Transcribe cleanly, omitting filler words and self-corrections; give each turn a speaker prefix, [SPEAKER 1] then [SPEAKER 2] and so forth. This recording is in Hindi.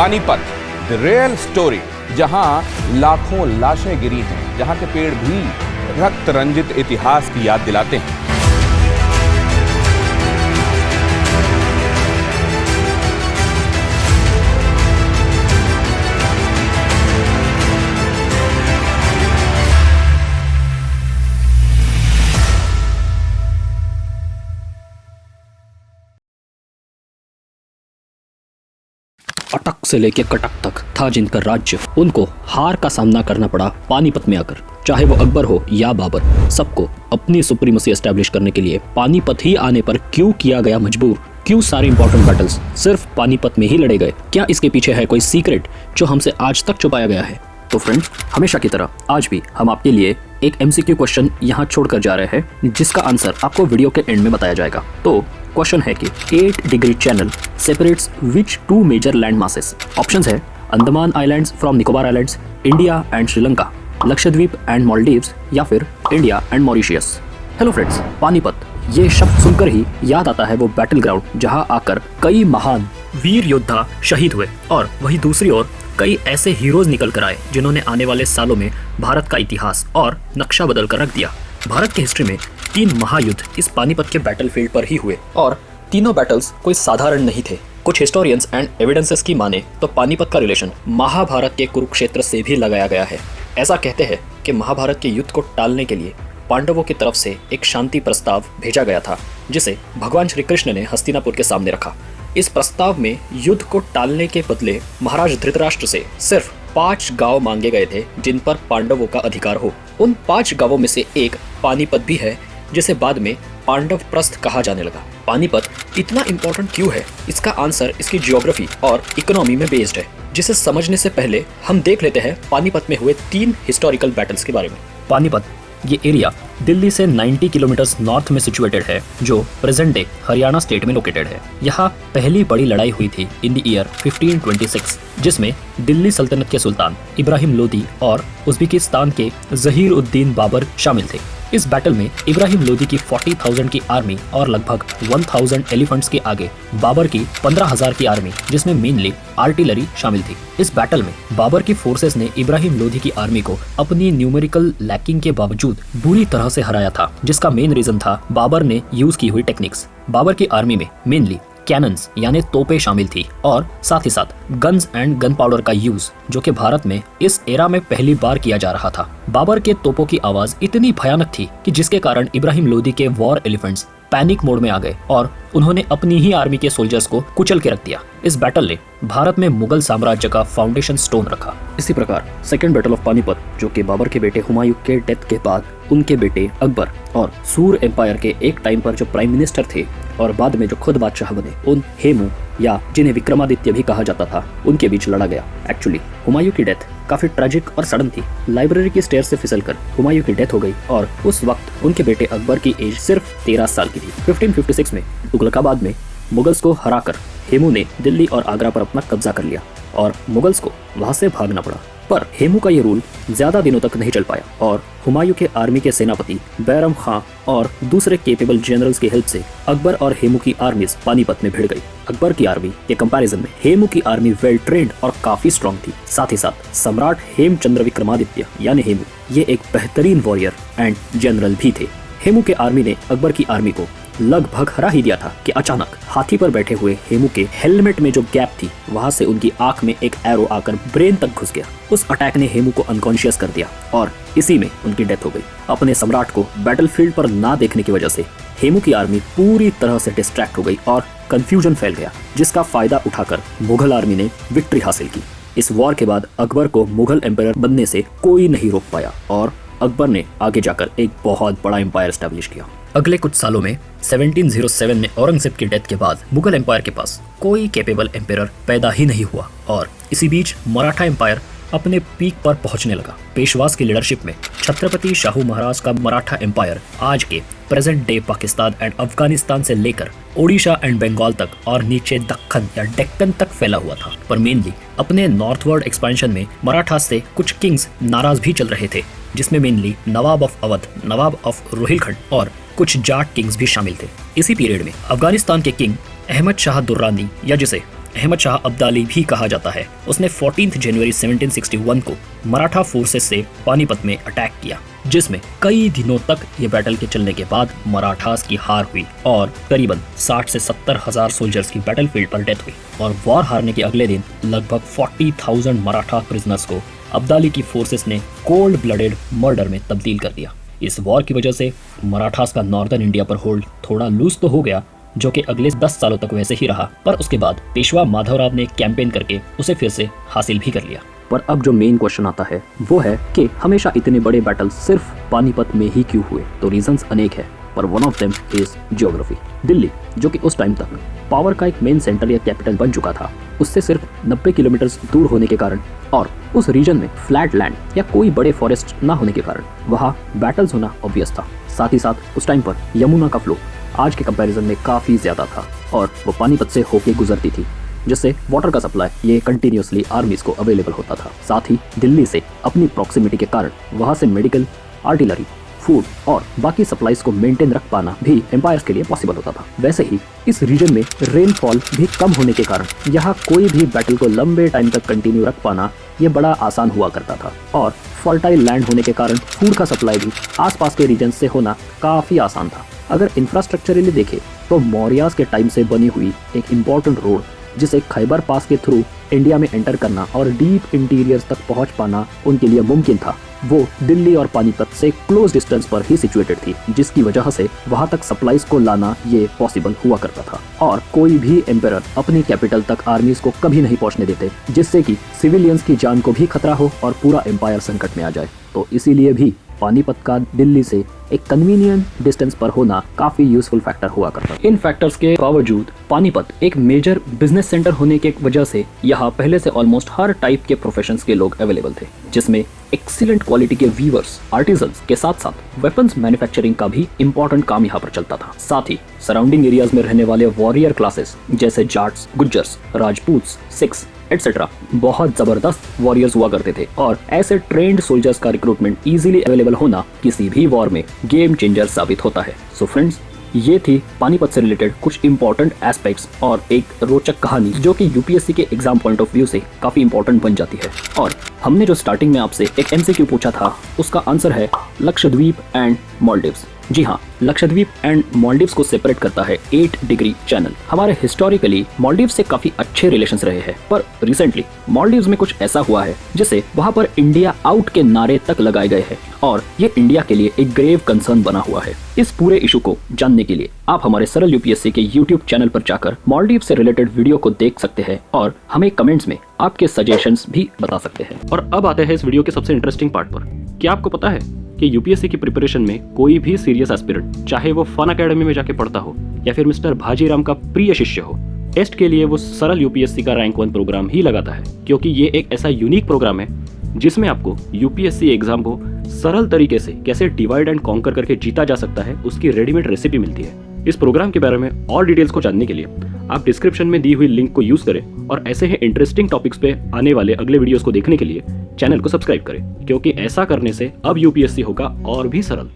[SPEAKER 1] पानीपत, द रियल स्टोरी, जहां लाखों लाशें गिरी हैं, जहां के पेड़ भी रक्त रंजित इतिहास की याद दिलाते हैं।
[SPEAKER 2] अटक से लेके कटक तक था जिनका राज्य, उनको हार का सामना करना पड़ा पानीपत में आकर। चाहे वो अकबर हो या बाबर, सबको अपनी सुप्रीमेसी एस्टैब्लिश करने के लिए पानीपत ही आने पर क्यों किया गया मजबूर? क्यों सारे इंपॉर्टेंट बैटल्स सिर्फ पानीपत में ही लड़े गए? क्या इसके पीछे है कोई सीक्रेट जो हमसे आज तक छुपाया गया है? तो फ्रेंड, हमेशा की तरह आज भी हम आपके लिए एक MCQ क्वेश्चन यहाँ छोड़कर जा रहे हैं, जिसका आंसर आपको वीडियो के एंड में बताया जाएगा। तो क्वेश्चन है कि 8 डिग्री चैनल सेपरेट्स विच 2 मेजर लैंड मासेस? ऑप्शंस है Andaman islands from Nicobar islands, India and Sri Lanka, Lakshadweep and Maldives, या फिर India and Mauritius. Hello friends, Panipat ये शब्द सुनकर ही याद आता है वो बैटल ग्राउंड जहां आकर कई महान वीर योद्धा शहीद हुए, और वहीं दूसरी ओर कई ऐसे हीरोज निकल कर आए जिन्होंने आने वाले सालों में भारत का इतिहास और नक्शा बदल कर रख दिया। भारत की हिस्ट्री में 3 महायुद्ध इस पानीपत के बैटलफील्ड पर ही हुए, और तीनों बैटल्स कोई साधारण नहीं थे। कुछ हिस्टोरियंस एंड एविडेंसेस की माने तो पानीपत का रिलेशन महाभारत के कुरुक्षेत्र से भी लगाया गया है। ऐसा कहते हैं कि महाभारत के युद्ध को टालने के लिए पांडवों की तरफ से एक शांति प्रस्ताव भेजा गया था, जिसे भगवान श्री कृष्ण ने हस्तिनापुर के सामने रखा। इस प्रस्ताव में युद्ध को टालने के बदले महाराज धृतराष्ट्र से सिर्फ 5 गांव मांगे गए थे जिन पर पांडवों का अधिकार हो। उन 5 गांवों में से एक पानीपत भी है, जिसे बाद में पांडव प्रस्थ कहा जाने लगा। पानीपत इतना इंपॉर्टेंट क्यों है? इसका आंसर इसकी जियोग्राफी और इकोनॉमी में बेस्ड है, जिसे समझने से पहले हम देख लेते हैं पानीपत में हुए 3 हिस्टोरिकल बैटल्स के बारे में। पानीपत ये एरिया दिल्ली से 90 किलोमीटर नॉर्थ में सिचुएटेड है, जो प्रेजेंट डे हरियाणा स्टेट में लोकेटेड है। यहाँ पहली बड़ी लड़ाई हुई थी इन द ईयर 1526, जिसमें दिल्ली सल्तनत के सुल्तान इब्राहिम लोदी और उज़्बेकिस्तान के ज़हीर उद्दीन बाबर शामिल थे। इस बैटल में इब्राहिम लोदी की 40,000 की आर्मी और लगभग 1000 एलिफेंट्स के आगे बाबर की 15,000 की आर्मी, जिसमें मेनली आर्टिलरी शामिल थी। इस बैटल में बाबर की फोर्सेस ने इब्राहिम लोदी की आर्मी को अपनी न्यूमेरिकल लैकिंग के बावजूद बुरी तरह से हराया था, जिसका मेन रीजन था बाबर ने यूज की हुई टेक्निक्स। बाबर की आर्मी में मेनली कैनन्स यानी तोपें शामिल थी, और साथ ही साथ गन्स एंड गन पाउडर का यूज, जो कि भारत में इस एरा में पहली बार किया जा रहा था। बाबर के तोपों की आवाज इतनी भयानक थी कि जिसके कारण इब्राहिम लोदी के वॉर एलिफेंट्स पैनिक मोड में आ गए और उन्होंने अपनी ही आर्मी के सोल्जर्स को कुचल के रख दिया। इस बैटल ने भारत में मुगल साम्राज्य का फाउंडेशन स्टोन रखा। इसी प्रकार सेकेंड बैटल ऑफ पानीपत, जो कि बाबर के बेटे हुमायूं के डेथ के बाद उनके बेटे अकबर और सूर एम्पायर के एक टाइम पर जो प्राइम मिनिस्टर थे और बाद में जो खुद बादशाह बने, उन हेमू या जिन्हें विक्रमादित्य भी कहा जाता था, उनके बीच लड़ा गया। एक्चुअली हुमायूं की डेथ काफी ट्रेजिक और सडन थी। लाइब्रेरी की स्टेयर से फिसलकर हुमायूं की डेथ हो गई, और उस वक्त उनके बेटे अकबर की एज सिर्फ 13 साल की थी। 1556 में तुगलकाबाद में मुगल्स को हराकर हेमू ने दिल्ली और आगरा पर अपना कब्जा कर लिया और मुगल्स को वहां से भागना पड़ा। पर हेमू का ये रूल ज्यादा दिनों तक नहीं चल पाया, और हुमायूं के आर्मी के सेनापति बैरम खां और दूसरे केपेबल जनरल्स की हेल्प से अकबर और हेमू की आर्मीज पानीपत में भिड़ गई। अकबर की आर्मी के कंपैरिजन में हेमू की आर्मी वेल ट्रेंड और काफी स्ट्रॉन्ग थी। साथ ही साथ सम्राट हेमचंद्र विक्रमादित्य यानी हेमू, ये एक बेहतरीन वॉरियर एंड जनरल भी थे। हेमू के आर्मी ने अकबर की आर्मी को लगभग हरा ही दिया था कि अचानक हाथी पर बैठे हुए हेमू के हेलमेट में जो गैप थी, वहां से उनकी आंख में एक एरो आकर ब्रेन तक घुस गया। उस अटैक ने हेमू को अनकॉन्शियस कर दिया और इसी में उनकी डेथ हो गई। अपने सम्राट को बैटलफील्ड पर ना देखने की वजह से हेमू की आर्मी पूरी तरह से डिस्ट्रैक्ट हो गई और कंफ्यूजन फैल गया, जिसका फायदा उठाकर मुगल आर्मी ने विक्ट्री हासिल की। इस वॉर के बाद अकबर को मुगल एम्पायर बनने से कोई नहीं रोक पाया और अकबर ने आगे जाकर एक बहुत बड़ा एम्पायर एस्टैब्लिश किया। अगले कुछ सालों में 1707 में औरंगजेब की डेथ के बाद मुगल एम्पायर के पास कोई कैपेबल एम्पायर पैदा ही नहीं हुआ, और इसी बीच मराठा एम्पायर अपने पीक पर पहुंचने लगा। पेशवास की लीडरशिप में छत्रपति शाहू महाराज का मराठा एम्पायर आज के present day Pakistan and Afghanistan से लेकर ओडिशा एंड बंगाल तक और नीचे दक्कन या डेक्कन तक फैला हुआ था। पर मेनली अपने नॉर्थवर्ड एक्सपेंशन में मराठा से कुछ किंग्स नाराज भी चल रहे थे, जिसमें mainly Nawab of Awadh, Nawab of Rohilkhand और कुछ जाट किंग्स भी शामिल थे। इसी पीरियड में अफगानिस्तान के किंग अहमद शाह दुर्रानी, या जिसे अहमद शाह अब्दाली भी कहा जाता है, उसने 14 जनवरी 1761 को मराठा फोर्सेस से पानीपत में अटैक किया, जिसमें कई दिनों तक ये बैटल के चलने के बाद मराठास की हार हुई और करीबन 60 से 70 हजार सोल्जर्स की बैटलफील्ड पर डेथ हुई। और वॉर हारने के अगले दिन लगभग 40,000 मराठा प्रिजनर्स को अब्दाली की फोर्सेस ने कोल्ड ब्लडेड मर्डर में तब्दील कर दिया। इस वॉर की वजह से मराठास का नॉर्दर्न इंडिया पर होल्ड थोड़ा लूज तो हो गया, जो कि अगले 10 सालों तक वैसे ही रहा, पर उसके बाद पेशवा माधवराव ने कैंपेन करके उसे फिर से हासिल भी कर लिया। पर अब जो मेन क्वेश्चन आता है वो है कि हमेशा इतने बड़े बैटल सिर्फ पानीपत में ही क्यों हुए? तो रीजंस अनेक है, पर one of them is geography. Delhi, जो कि उस टाइम तक पावर का एक मेन सेंटर या कैपिटल बन चुका था, उससे सिर्फ 90 किलोमीटर दूर होने के कारण और उस रीजन में फ्लैट लैंड या कोई बड़े फॉरेस्ट ना होने के कारण वहाँ बैटल्स होना ऑब्वियस था। साथ ही साथ उस टाइम पर यमुना का फ्लो आज के कंपैरिजन में काफ़ी ज़्यादा था और वो पानीपत से होके गुजरती थी, जिससे वाटर का सप्लाई ये कंटिन्यूसली आर्मीज को अवेलेबल होता था। साथ ही दिल्ली से अपनी प्रॉक्सिमिटी के कारण वहाँ से मेडिकल, आर्टिलरी, फूड और बाकी सप्लाईज को मेंटेन रख पाना भी एम्पायर्स के लिए पॉसिबल होता था। वैसे ही इस रीजन में रेनफॉल भी कम होने के कारण यहाँ कोई भी बैटल को लंबे टाइम तक कंटिन्यू रख पाना ये बड़ा आसान हुआ करता था और फर्टाइल लैंड होने के कारण फूड का सप्लाई भी आसपास के रीजन से होना काफ़ी आसान था। अगर इंफ्रास्ट्रक्चरली देखें तो मौर्यास के टाइम से बनी हुई एक इम्पॉर्टेंट रोड जिसे खैबर पास के थ्रू इंडिया में एंटर करना और डीप इंटीरियर्स तक पहुंच पाना उनके लिए मुमकिन था, वो दिल्ली और पानीपत से क्लोज डिस्टेंस पर ही सिचुएटेड थी, जिसकी वजह से वहां तक सप्लाईज को लाना ये पॉसिबल हुआ करता था। और कोई भी एम्परर अपनी कैपिटल तक आर्मीज को कभी नहीं पहुंचने देते, जिससे कि सिविलियंस की जान को भी खतरा हो और पूरा एम्पायर संकट में आ जाए। तो इसीलिए भी पानीपत का दिल्ली से एक कन्वीनियंट डिस्टेंस पर होना काफी यूजफुल फैक्टर हुआ करता है। इन फैक्टर्स के बावजूद पानीपत एक मेजर बिजनेस सेंटर होने के वजह से यहाँ पहले से ऑलमोस्ट हर टाइप के प्रोफेशंस के लोग अवेलेबल थे, जिसमें एक्सीलेंट क्वालिटी के वीवर्स, आर्टिजन्स के साथ साथ वेपन्स मैन्युफैक्चरिंग का भी इंपॉर्टेंट काम यहाँ पर चलता था। साथ ही सराउंडिंग एरियाज में रहने वाले वॉरियर क्लासेस जैसे जाट्स, गुज्जर्स, राजपूत्स, सिख्स एटसेट्रा बहुत जबरदस्त वॉरियर्स हुआ करते थे और ऐसे ट्रेंड सोल्जर्स का रिक्रूटमेंट इजीली अवेलेबल होना किसी भी वॉर में गेम चेंजर साबित होता है। सो फ्रेंड्स, ये थी पानीपत से रिलेटेड कुछ इंपॉर्टेंट एस्पेक्ट्स और एक रोचक कहानी जो कि यूपीएससी के एग्जाम पॉइंट ऑफ व्यू से काफी इंपॉर्टेंट बन जाती है। और हमने जो स्टार्टिंग में आपसे एक एमसीक्यू पूछा था उसका आंसर है लक्षद्वीप एंड मालदीव्स। जी हाँ, लक्षद्वीप एंड मालदीव्स को सेपरेट करता है 8 डिग्री चैनल। हमारे हिस्टोरिकली मालदीव्स से काफी अच्छे रिलेशंस रहे हैं, पर रिसेंटली मालदीव्स में कुछ ऐसा हुआ है जिससे वहां पर इंडिया आउट के नारे तक लगाए गए हैं और ये इंडिया के लिए एक ग्रेव कंसर्न बना हुआ है। इस पूरे इशू को जानने के लिए आप हमारे सरल यूपीएससी के यूट्यूब चैनल पर जाकर मालदीव से रिलेटेड वीडियो को देख सकते हैं और हमें कमेंट्स में आपके सजेशंस भी बता सकते हैं। और अब आते हैं इस वीडियो के सबसे इंटरेस्टिंग पार्ट पर। क्या आपको पता है कि यूपीएससी की प्रिपरेशन में कोई भी सीरियस एस्पिरेंट, चाहे वो फन अकेडमी में जाके पढ़ता हो या फिर मिस्टर भाजीराम का प्रिय शिष्य हो, टेस्ट के लिए वो सरल यूपीएससी का रैंक 1 प्रोग्राम ही लगाता है, क्योंकि ये एक ऐसा यूनिक प्रोग्राम है जिसमें आपको यूपीएससी एग्जाम को सरल तरीके से कैसे डिवाइड एंड कॉन्कर करके जीता जा सकता है उसकी रेडीमेड रेसिपी मिलती है। इस प्रोग्राम के बारे में और डिटेल्स को जानने के लिए आप डिस्क्रिप्शन में दी हुई लिंक को यूज करें और ऐसे ही इंटरेस्टिंग टॉपिक्स पे आने वाले अगले वीडियोस को देखने के लिए चैनल को सब्सक्राइब करें, क्योंकि ऐसा करने से अब यूपीएससी होगा और भी सरल।